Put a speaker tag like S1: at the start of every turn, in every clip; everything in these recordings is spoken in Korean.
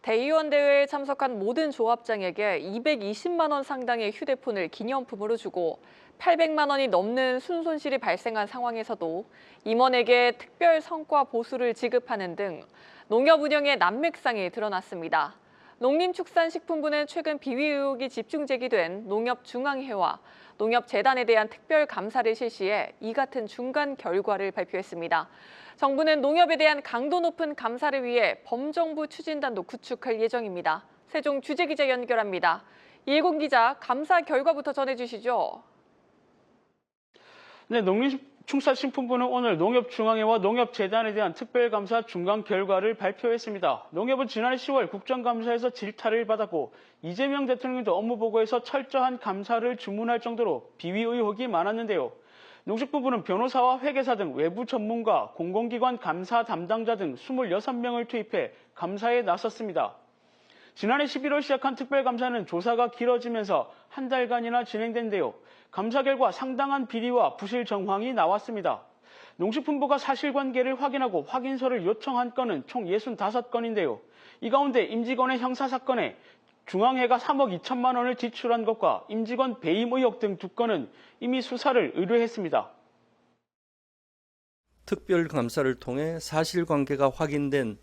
S1: 대의원 대회에 참석한 모든 조합장에게 220만 원 상당의 휴대폰을 기념품으로 주고 800만 원이 넘는 순손실이 발생한 상황에서도 임원에게 특별 성과 보수를 지급하는 등 농협 운영의 난맥상이 드러났습니다. 농림축산식품부는 최근 비위 의혹이 집중 제기된 농협중앙회와 농협재단에 대한 특별 감사를 실시해 이 같은 중간 결과를 발표했습니다. 정부는 농협에 대한 강도 높은 감사를 위해 범정부 추진단도 구축할 예정입니다. 세종 주재기자 연결합니다. 이혜곤 기자, 감사 결과부터 전해주시죠.
S2: 네, 농림축산식품부는 오늘 농협중앙회와 농협재단에 대한 특별감사 중간 결과를 발표했습니다. 농협은 지난해 10월 국정감사에서 질타를 받았고 이재명 대통령도 업무보고에서 철저한 감사를 주문할 정도로 비위 의혹이 많았는데요. 농식부부는 변호사와 회계사 등 외부 전문가, 공공기관 감사 담당자 등 26명을 투입해 감사에 나섰습니다. 지난해 11월 시작한 특별감사는 조사가 길어지면서 한 달간이나 진행된데요. 감사 결과 상당한 비리와 부실 정황이 나왔습니다. 농식품부가 사실관계를 확인하고 확인서를 요청한 건은 총 65건인데요. 이 가운데 임직원의 형사사건에 중앙회가 3억 2천만 원을 지출한 것과 임직원 배임 의혹 등 2건은 이미 수사를 의뢰했습니다.
S3: 특별감사를 통해 사실관계가 확인된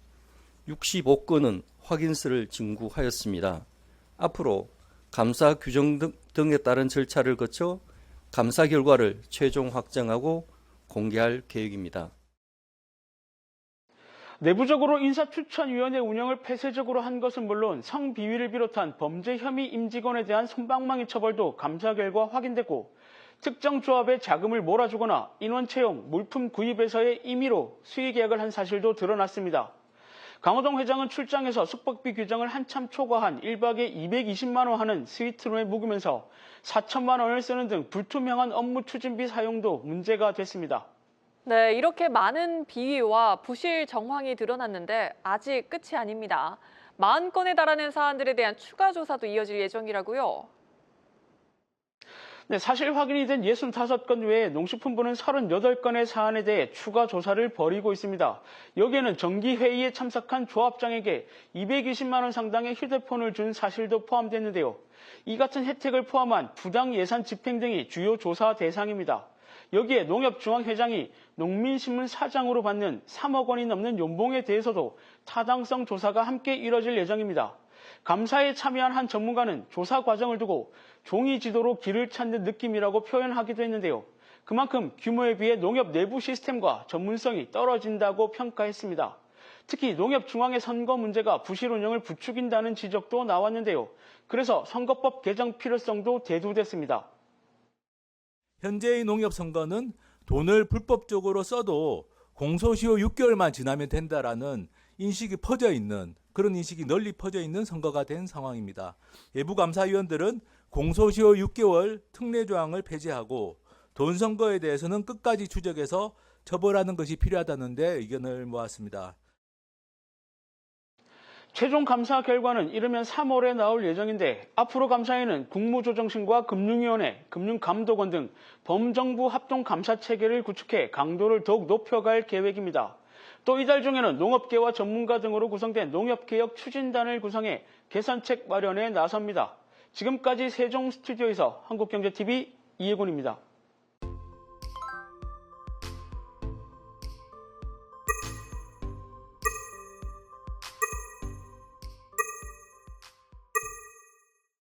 S3: 65건은 확인서를 진구하였습니다. 앞으로 감사 규정 등에 따른 절차를 거쳐 감사 결과를 최종 확정하고 공개할 계획입니다.
S2: 내부적으로 인사추천위원회 운영을 폐쇄적으로 한 것은 물론 성비위를 비롯한 범죄 혐의 임직원에 대한 솜방망이 처벌도 감사 결과 확인됐고 특정 조합에 자금을 몰아주거나 인원 채용, 물품 구입에서의 임의로 수의계약을 한 사실도 드러났습니다. 강호동 회장은 출장에서 숙박비 규정을 한참 초과한 1박에 220만 원 하는 스위트룸에 묵으면서 4천만 원을 쓰는 등 불투명한 업무 추진비 사용도 문제가 됐습니다.
S1: 네, 이렇게 많은 비위와 부실 정황이 드러났는데 아직 끝이 아닙니다. 40건에 달하는 사안들에 대한 추가 조사도 이어질 예정이라고요.
S2: 네, 사실 확인이 된 65건 외에 농식품부는 38건의 사안에 대해 추가 조사를 벌이고 있습니다. 여기에는 정기회의에 참석한 조합장에게 220만 원 상당의 휴대폰을 준 사실도 포함됐는데요. 이 같은 혜택을 포함한 부당 예산 집행 등이 주요 조사 대상입니다. 여기에 농협중앙회장이 농민신문 사장으로 받는 3억 원이 넘는 연봉에 대해서도 타당성 조사가 함께 이뤄질 예정입니다. 감사에 참여한 한 전문가는 조사 과정을 두고 종이 지도로 길을 찾는 느낌이라고 표현하기도 했는데요. 그만큼 규모에 비해 농협 내부 시스템과 전문성이 떨어진다고 평가했습니다. 특히 농협중앙회 선거 문제가 부실 운영을 부추긴다는 지적도 나왔는데요. 그래서 선거법 개정 필요성도 대두됐습니다.
S4: 현재의 농협 선거는 돈을 불법적으로 써도 공소시효 6개월만 지나면 된다라는 인식이 퍼져 있는 그런 인식이 널리 퍼져 있는 선거가 된 상황입니다. 외부 감사위원들은 공소시효 6개월 특례 조항을 폐지하고 돈 선거에 대해서는 끝까지 추적해서 처벌하는 것이 필요하다는데 의견을 모았습니다.
S2: 최종 감사 결과는 이르면 3월에 나올 예정인데 앞으로 감사에는 국무조정실과 금융위원회, 금융감독원 등 범정부 합동감사체계를 구축해 강도를 더욱 높여갈 계획입니다. 또 이달 중에는 농업계와 전문가 등으로 구성된 농협개혁 추진단을 구성해 개선책 마련에 나섭니다. 지금까지 세종 스튜디오에서 한국경제TV 이혜곤입니다.